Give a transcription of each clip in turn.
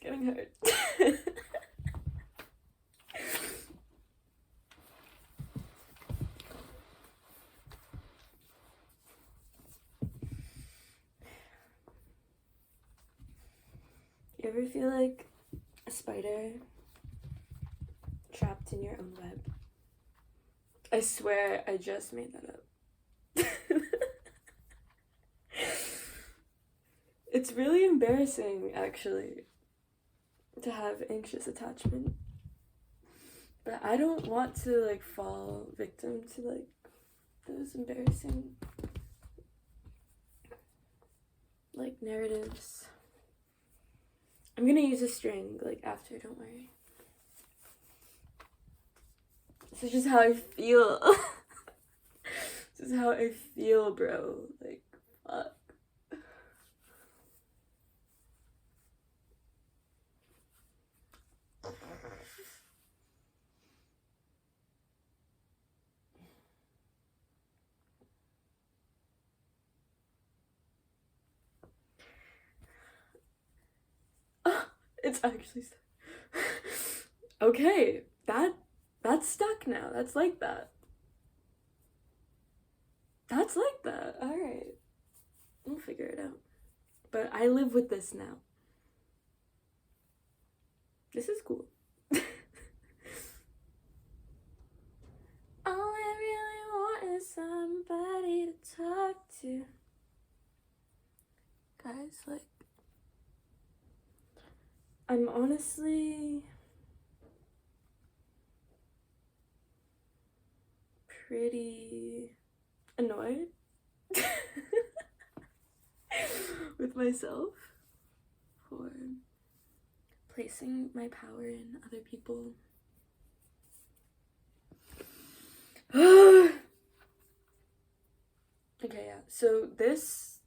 It's getting hard. You ever feel like a spider trapped in your own web? I swear I just made that up. It's really embarrassing, actually, to have anxious attachment. But I don't want to, like, fall victim to, like, those embarrassing, like, narratives. I'm gonna use a string, like, after, don't worry. This is just how I feel. This is how I feel, bro. Like, fuck. It's actually stuck. Okay, that's stuck now. That's like that. That's like that. Alright. We'll figure it out. But I live with this now. This is cool. All I really want is somebody to talk to. Guys, like, I'm honestly pretty annoyed with myself for placing my power in other people. Okay, yeah, so this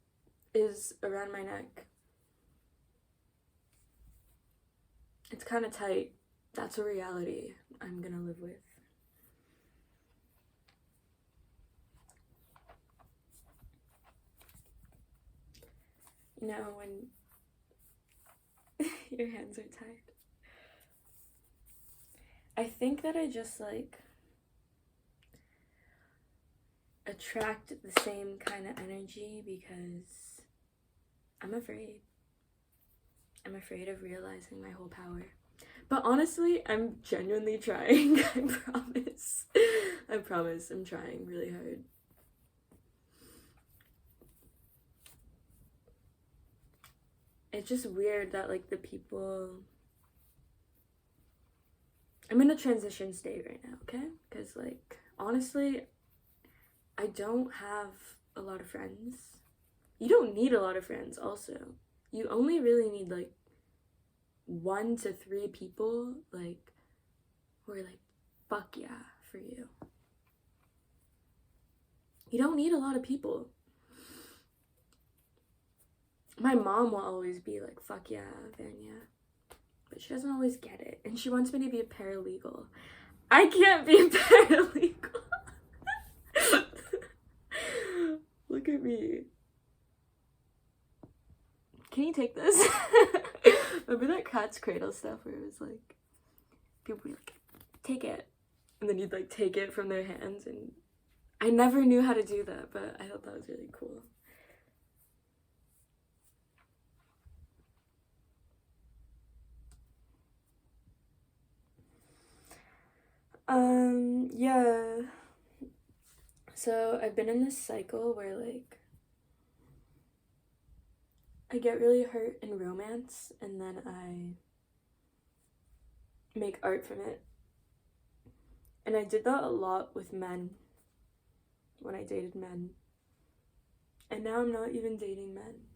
is around my neck. It's kind of tight. That's a reality I'm gonna live with. You know, when your hands are tied, I think that I just, like, attract the same kind of energy because I'm afraid. I'm afraid of realizing my whole power. But honestly, I'm genuinely trying. I promise. I promise I'm trying really hard. It's just weird that, like, the people... I'm in a transition state right now, okay? Because, like, honestly, I don't have a lot of friends. You don't need a lot of friends, also. You only really need, like, 1 to 3 people, like, who are, like, fuck yeah for you. You don't need a lot of people. My mom will always be like, fuck yeah, Vanya. But she doesn't always get it. And she wants me to be a paralegal. I can't be a paralegal. Look at me. Can you take this? Remember that Cat's Cradle stuff where it was like, people would be like, take it. And then you'd, like, take it from their hands. And I never knew how to do that, but I thought that was really cool. Yeah. So I've been in this cycle where, like, I get really hurt in romance and then I make art from it. And I did that a lot with men when I dated men. And now I'm not even dating men.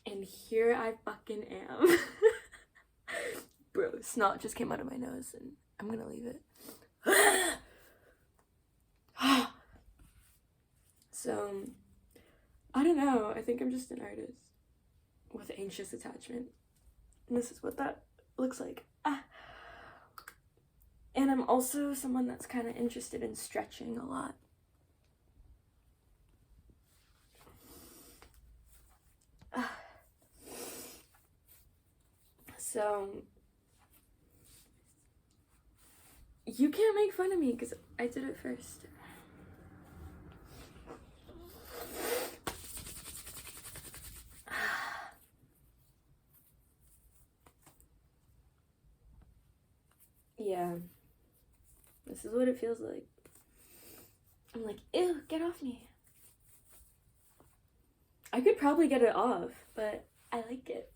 And here I fucking am. Bro, snot just came out of my nose and I'm gonna leave it. So, I don't know. I think I'm just an artist with anxious attachment. And this is what that looks like. And I'm also someone that's kind of interested in stretching a lot. So So, you can't make fun of me because I did it first. Yeah. This is what it feels like. I'm like, ew, get off me. I could probably get it off, but I like it.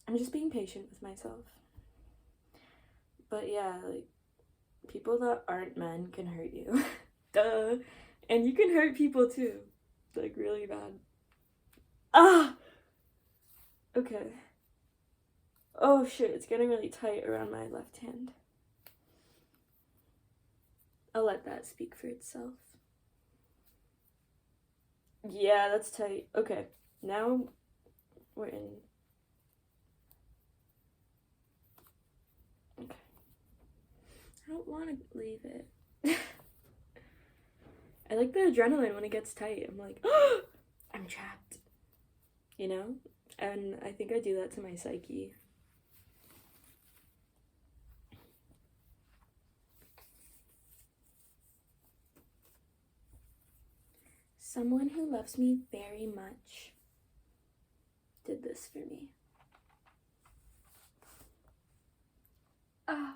I'm just being patient with myself. But yeah, like, people that aren't men can hurt you. Duh. And you can hurt people too. Like, really bad. Ah! Okay. Oh shit, it's getting really tight around my left hand. I'll let that speak for itself. Yeah, that's tight. Okay, now we're in. Okay. I don't want to leave it. I like the adrenaline when it gets tight. I'm like, oh, I'm trapped. You know? And I think I do that to my psyche. Someone who loves me very much did this for me. Ah.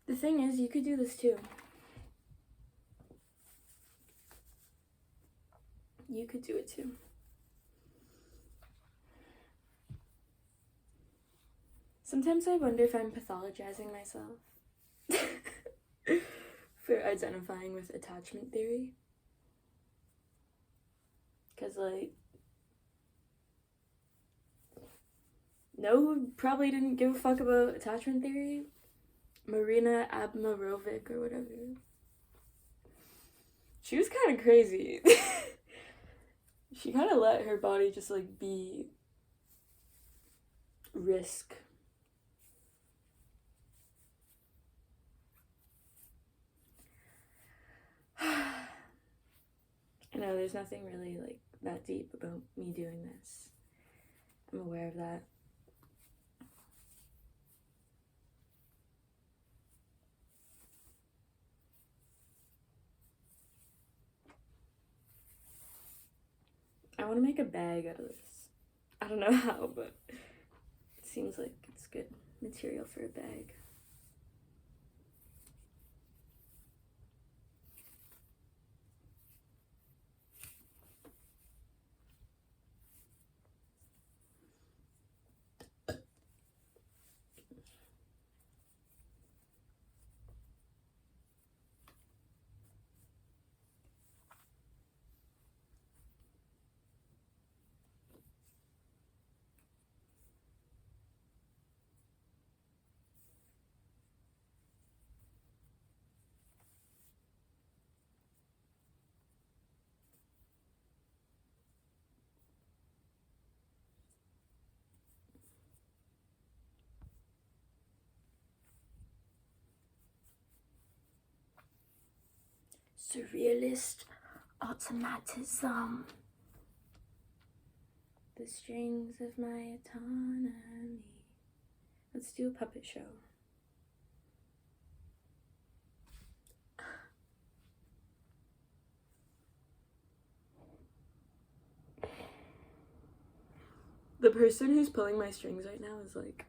The thing is, you could do this too. You could do it too. Sometimes I wonder if I'm pathologizing myself for identifying with attachment theory. Because, like, no, probably didn't give a fuck about attachment theory. Marina Abramovic or whatever. She was kind of crazy. She kind of let her body just, like, be risk. I know there's nothing really, like, that deep about me doing this. I'm aware of that. I want to make a bag out of this. I don't know how, but it seems like it's good material for a bag. Surrealist automatism. The strings of my autonomy. Let's do a puppet show. The person who's pulling my strings right now is like...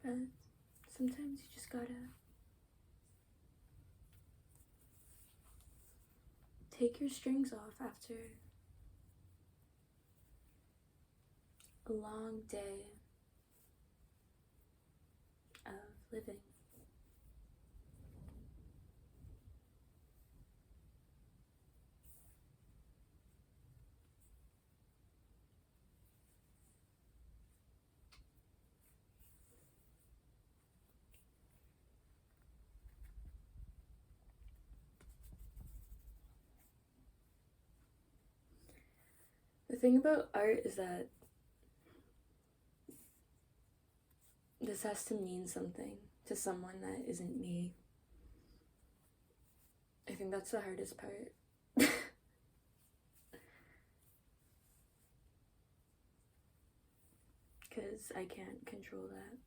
But sometimes you just gotta take your strings off after a long day of living. thing about art is that this has to mean something to someone that isn't me. I think that's the hardest part. Because I can't control that.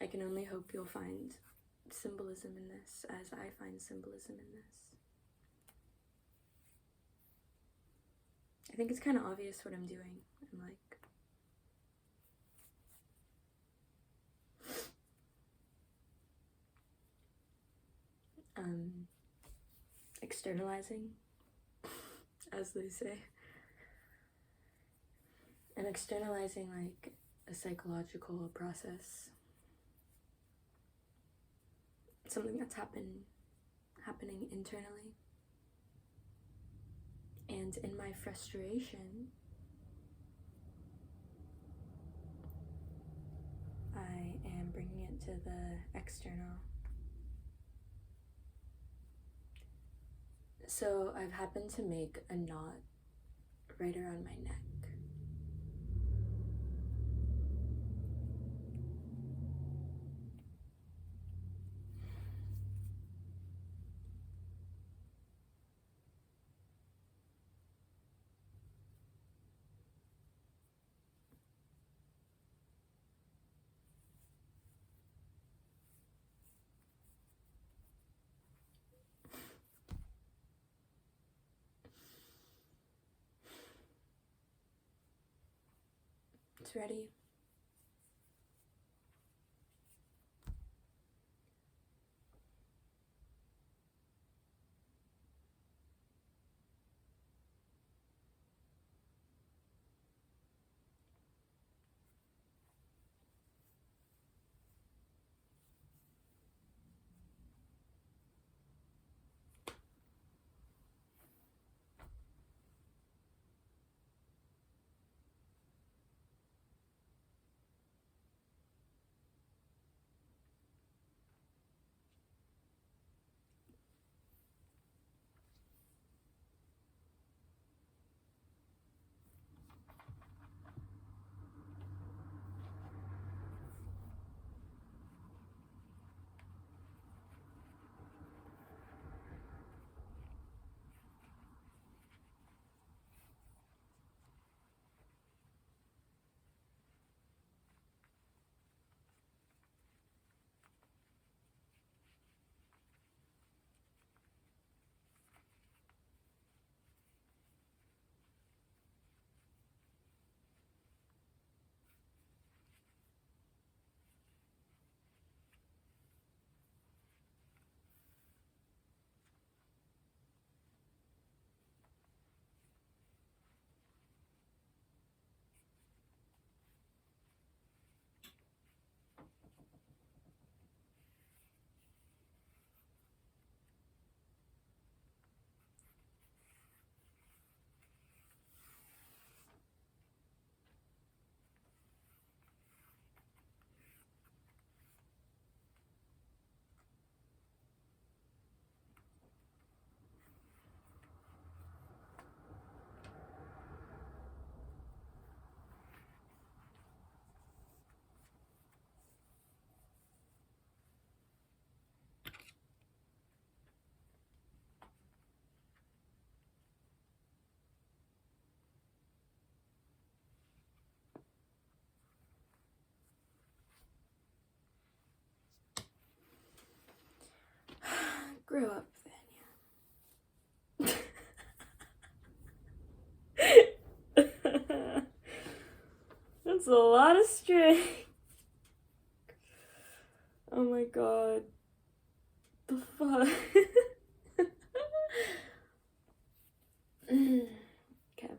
I can only hope you'll find symbolism in this as I find symbolism in this. I think it's kind of obvious what I'm doing. I'm like, externalizing, as they say. I'm externalizing like a psychological process. Something that's happening internally. And in my frustration, I am bringing it to the external. So I've happened to make a knot right around my neck. It's ready. Grow up, Vanya. That's a lot of string. Oh my god. The fuck? Okay.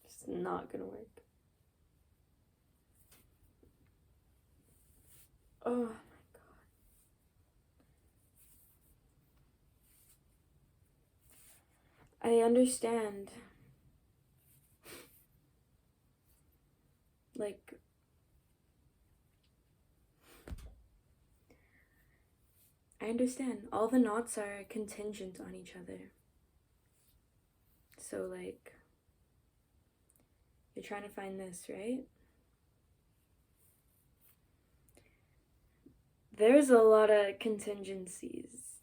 It's not gonna work. Oh my god. I understand. Like, I understand. All the knots are contingent on each other. So, like, you're trying to find this, right? There's a lot of contingencies.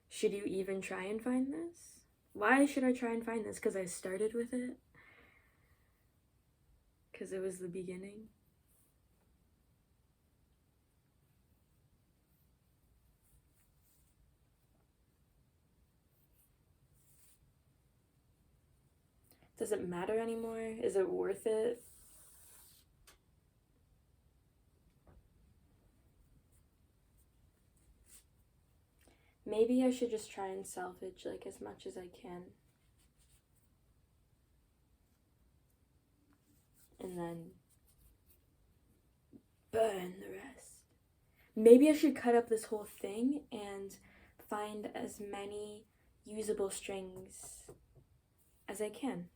Should you even try and find this? Why should I try and find this? Because I started with it? Because it was the beginning? Does it matter anymore? Is it worth it? Maybe I should just try and salvage like as much as I can. And then burn the rest. Maybe I should cut up this whole thing and find as many usable strings as I can.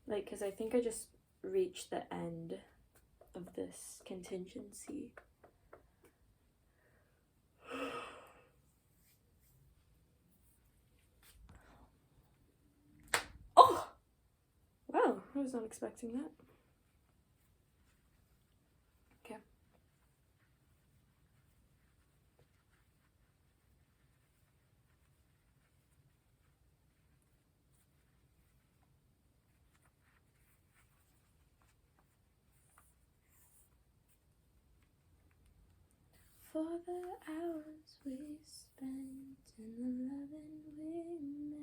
Like, because I think I just reached the end of this contingency. Oh! Wow, I was not expecting that. Okay. For the hours we spent in the loving we met.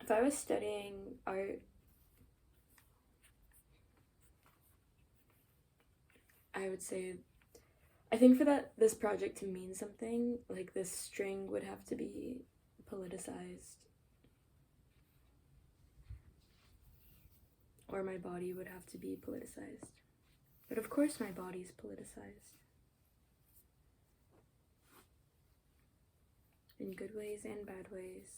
If I was studying art, I would say, I think for this project to mean something, like this string would have to be politicized. Or my body would have to be politicized. But of course my body's politicized. In good ways and bad ways.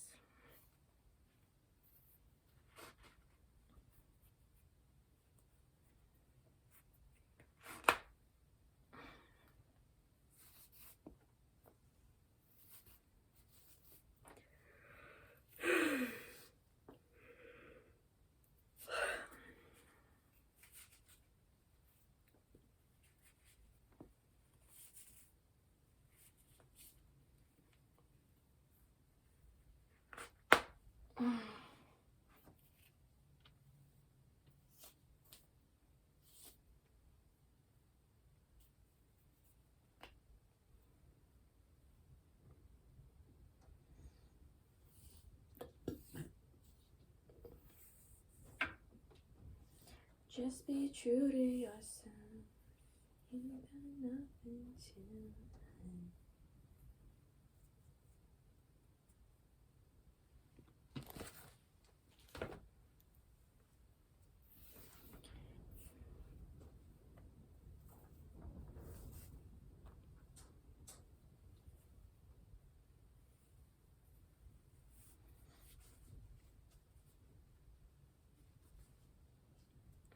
Just be true to yourself. You got nothing to hide.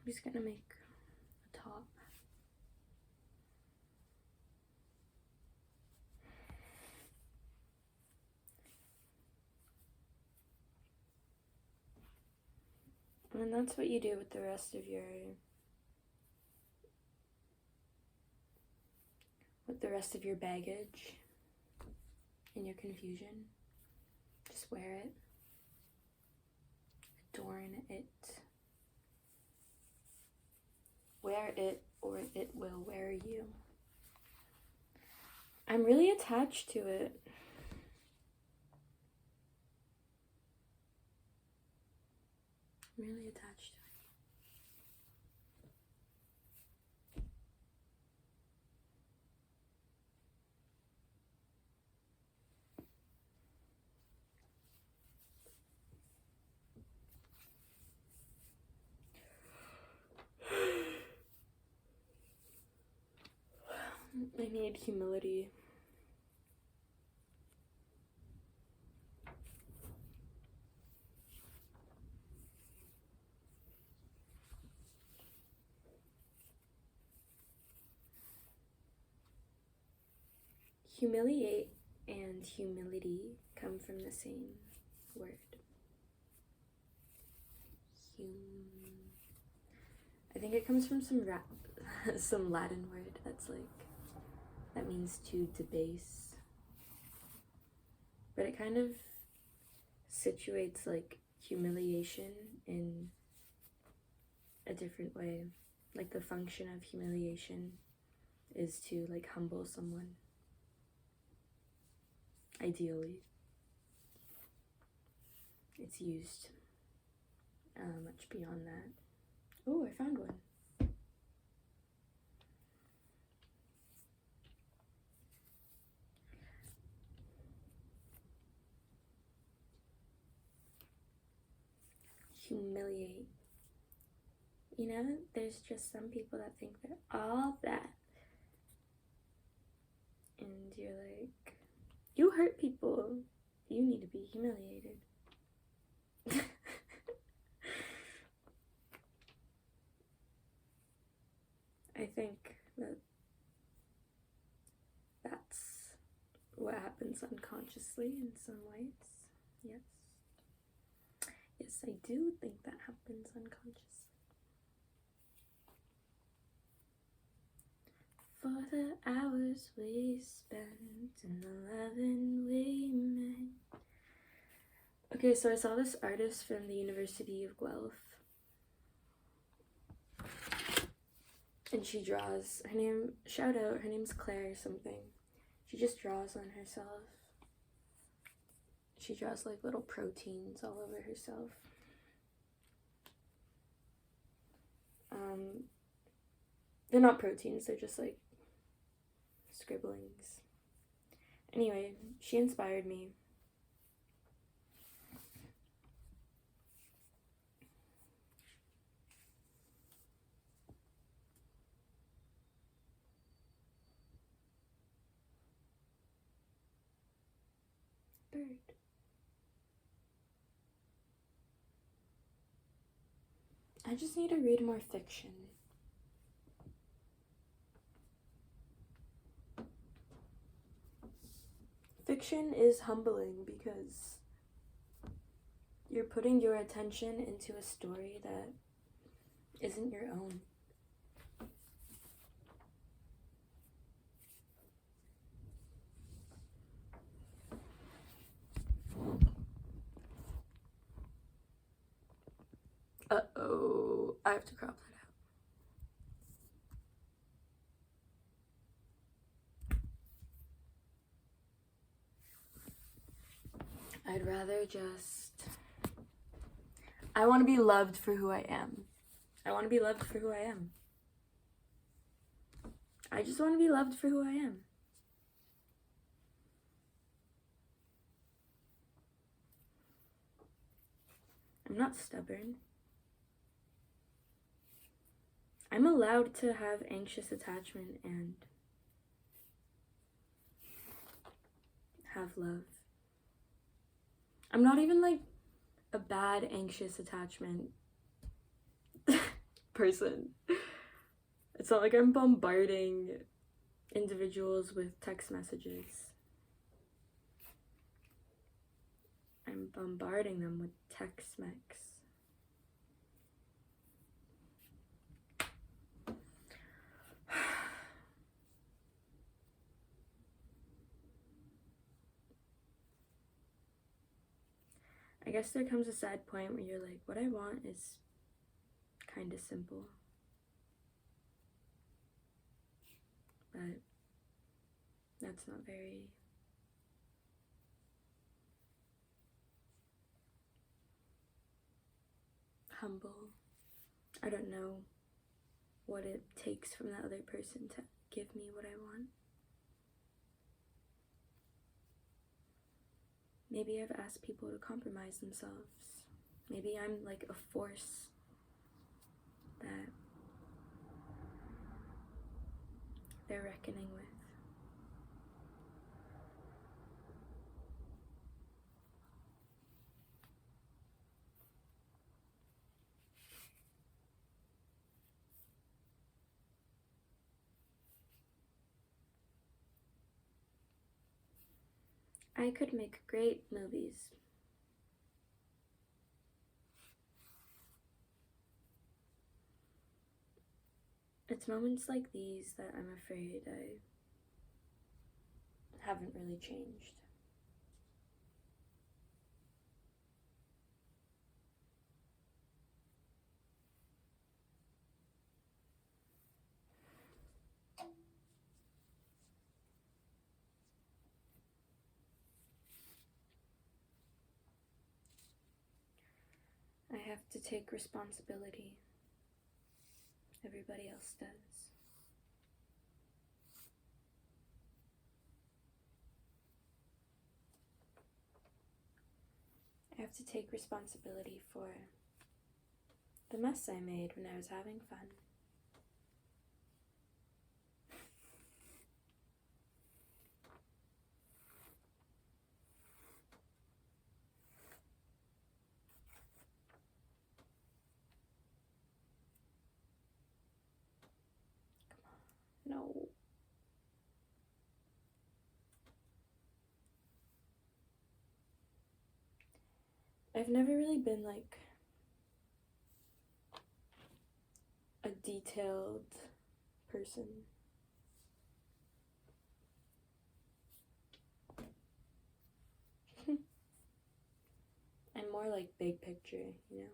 I'm just gonna make a top. And that's what you do with the rest of your baggage and your confusion. Just wear it. Adorn it. Wear it or it will wear you. I'm really attached to it. I'm really attached to it. I need humility. Humiliate and humility come from the same word. I think it comes from some Latin word that means to debase. But it kind of situates like humiliation in a different way. Like the function of humiliation is to like humble someone. Ideally, it's used much beyond that. Oh, I found one. Humiliate. You know, there's just some people that think they're all that. And you're like, you hurt people. You need to be humiliated. I think that's what happens unconsciously in some ways. Yes. Yes, I do think that happens unconsciously. For the hours we spent and the loving we met. Okay, so I saw this artist from the University of Guelph. And she draws. Her name, shout out, her name's Claire something. She just draws on herself. She draws like little proteins all over herself. They're not proteins, they're just like scribblings. Anyway, she inspired me. Bird. I just need to read more fiction. Fiction is humbling because you're putting your attention into a story that isn't your own. Uh-oh, I have to crop that out. I'd rather just... I want to be loved for who I am. I want to be loved for who I am. I just want to be loved for who I am. I'm not stubborn. I'm allowed to have anxious attachment and have love. I'm not even like a bad anxious attachment person. It's not like I'm bombarding individuals with text messages. I'm bombarding them with Tex-Mex. I guess there comes a sad point where you're like, what I want is kind of simple. But that's not very... humble. I don't know what it takes from the other person to give me what I want. Maybe I've asked people to compromise themselves. Maybe I'm like a force that they're reckoning with. I could make great movies. It's moments like these that I'm afraid I haven't really changed. I have to take responsibility. Everybody else does. I have to take responsibility for the mess I made when I was having fun. No. I've never really been like a detailed person. I'm more like big picture, you know?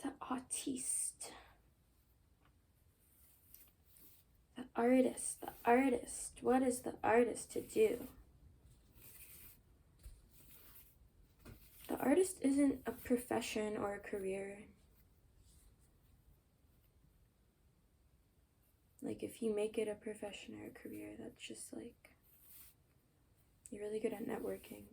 The artiste. The artist. The artist. What is the artist to do? The artist isn't a profession or a career. Like, if you make it a profession or a career, that's just like, you're really good at networking.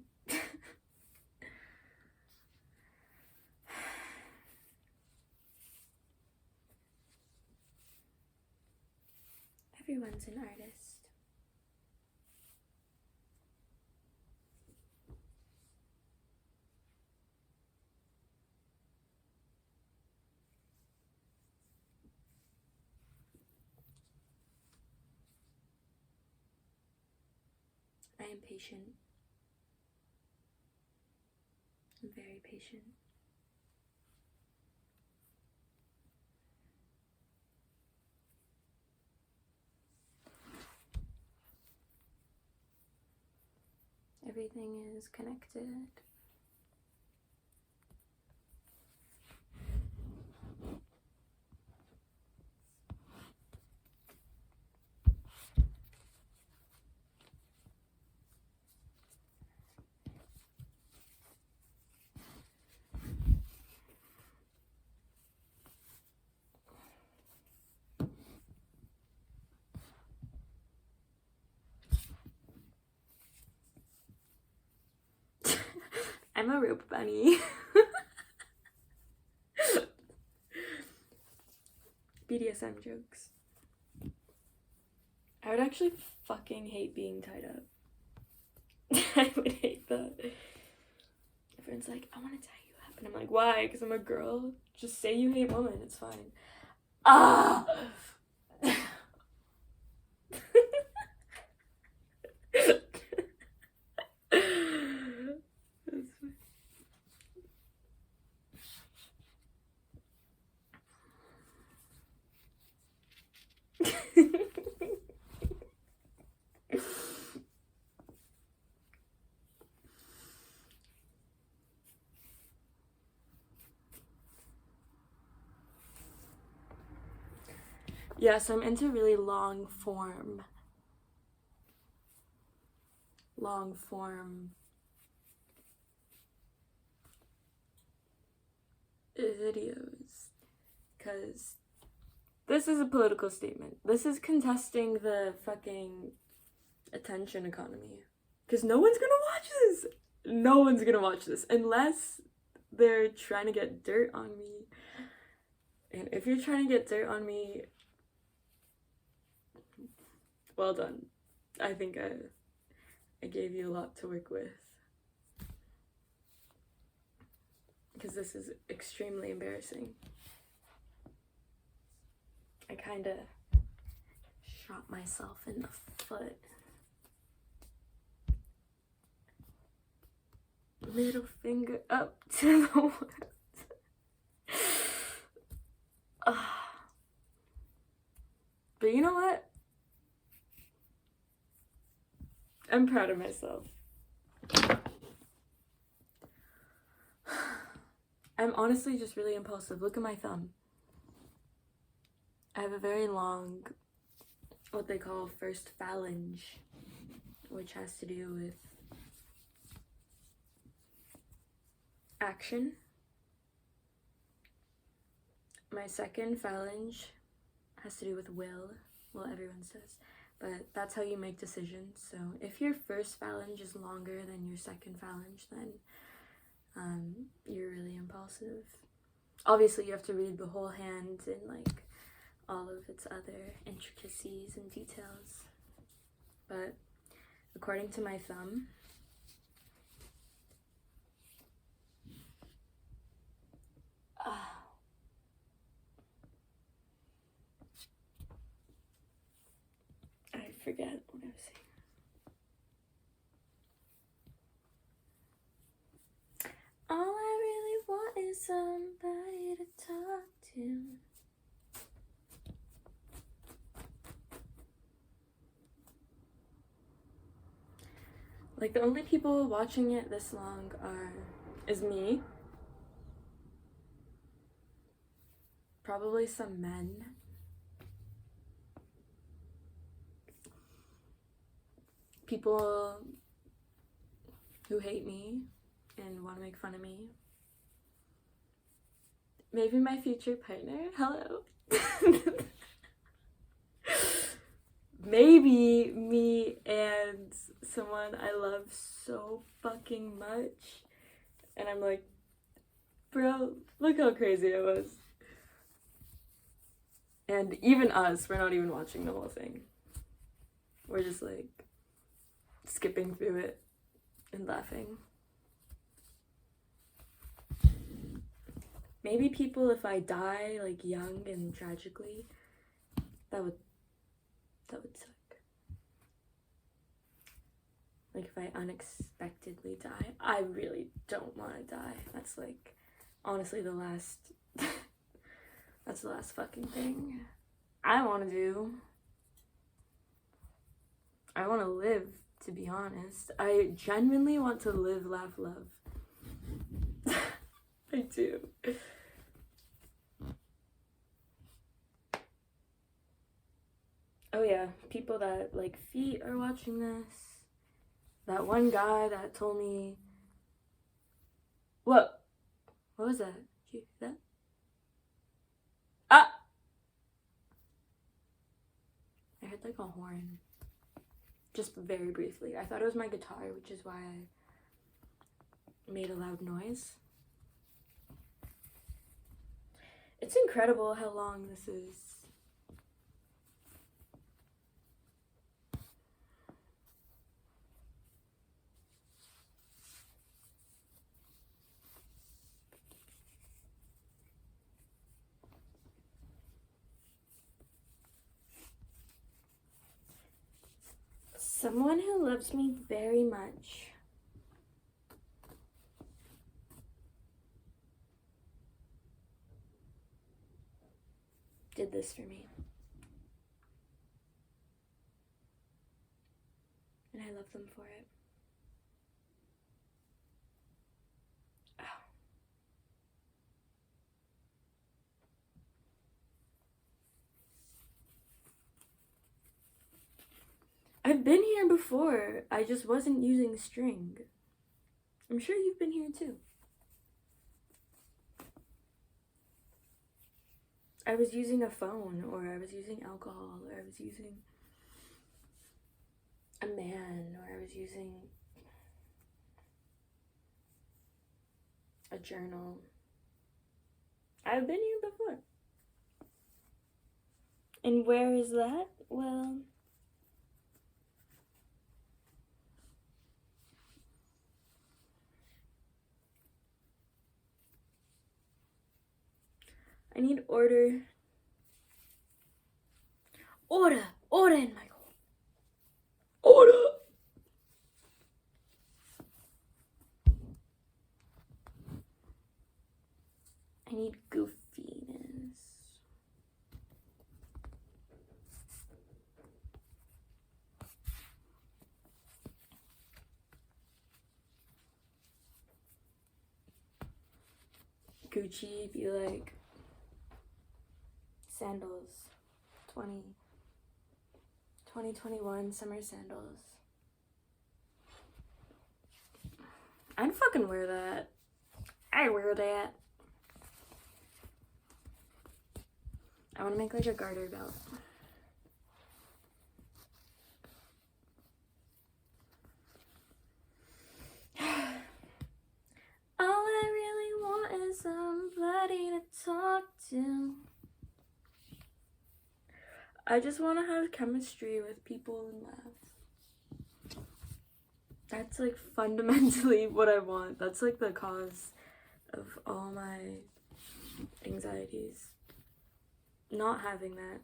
Everyone's an artist. I am patient. I'm very patient. Everything is connected. I'm a rope bunny. BDSM jokes. I would actually fucking hate being tied up. I would hate that. Everyone's like, I want to tie you up. And I'm like, why? Because I'm a girl? Just say you hate women. It's fine. Ah! Yes, I'm into really long form videos, because this is a political statement. This is contesting the fucking attention economy, because no one's gonna watch this. No one's gonna watch this unless they're trying to get dirt on me. And if you're trying to get dirt on me, well done. I think I gave you a lot to work with, because this is extremely embarrassing. I kind of shot myself in the foot. Middle finger up to the world. But you know what? I'm proud of myself. I'm honestly just really impulsive. Look at my thumb. I have a very long, what they call first phalange, which has to do with action. My second phalange has to do with will. Well, everyone says. But that's how you make decisions. So if your first phalange is longer than your second phalange, then you're really impulsive. Obviously, you have to read the whole hand and like all of its other intricacies and details. But according to my thumb, I forget what I was saying. All I really want is somebody to talk to. Like, the only people watching it this long is me. Probably some men. People who hate me and want to make fun of me. Maybe my future partner. Hello. Maybe me and someone I love so fucking much. And I'm like, bro, look how crazy I was. And even us, we're not even watching the whole thing. We're just like skipping through it and laughing. Maybe people, if I die like young and tragically, that would suck. Like if I unexpectedly die, I really don't want to die. That's like honestly the last that's the last fucking thing I want to do. I want to live, to be honest. I genuinely want to live, laugh, love. I do. Oh yeah, people that like feet are watching this. That one guy that told me, what was that? Did you hear that? Ah! I heard like a horn. Just very briefly. I thought it was my guitar, which is why I made a loud noise. It's incredible how long this is. Someone who loves me very much did this for me. And I love them for it. I've been here before. I just wasn't using string. I'm sure you've been here too. I was using a phone, or I was using alcohol, or I was using a man, or I was using a journal. I've been here before. And where is that? Well, I need order. Orden, Michael. Order. I need goofiness. Gucci be like sandals. 2021 summer sandals. I'd fucking wear that. I wear that. I want to make like a garter belt. All I really want is somebody to talk to. I just want to have chemistry with people and laugh. That's like fundamentally what I want. That's like the cause of all my anxieties. Not having that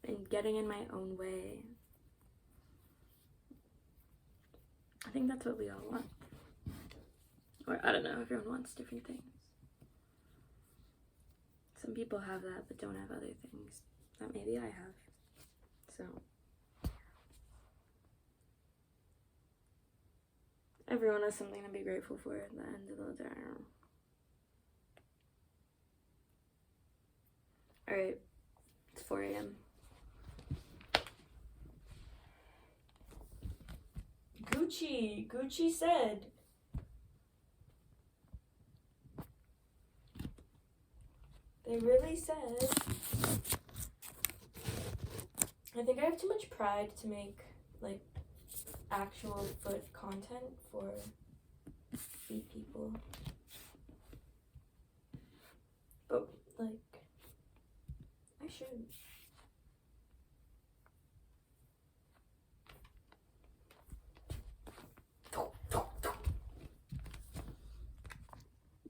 and getting in my own way. I think that's what we all want. Or I don't know, everyone wants different things. Some people have that but don't have other things that maybe I have. So everyone has something to be grateful for at the end of the day. Alright, it's 4 a.m. Gucci said. They really said. I think I have too much pride to make like actual foot content for feet people. But like I should.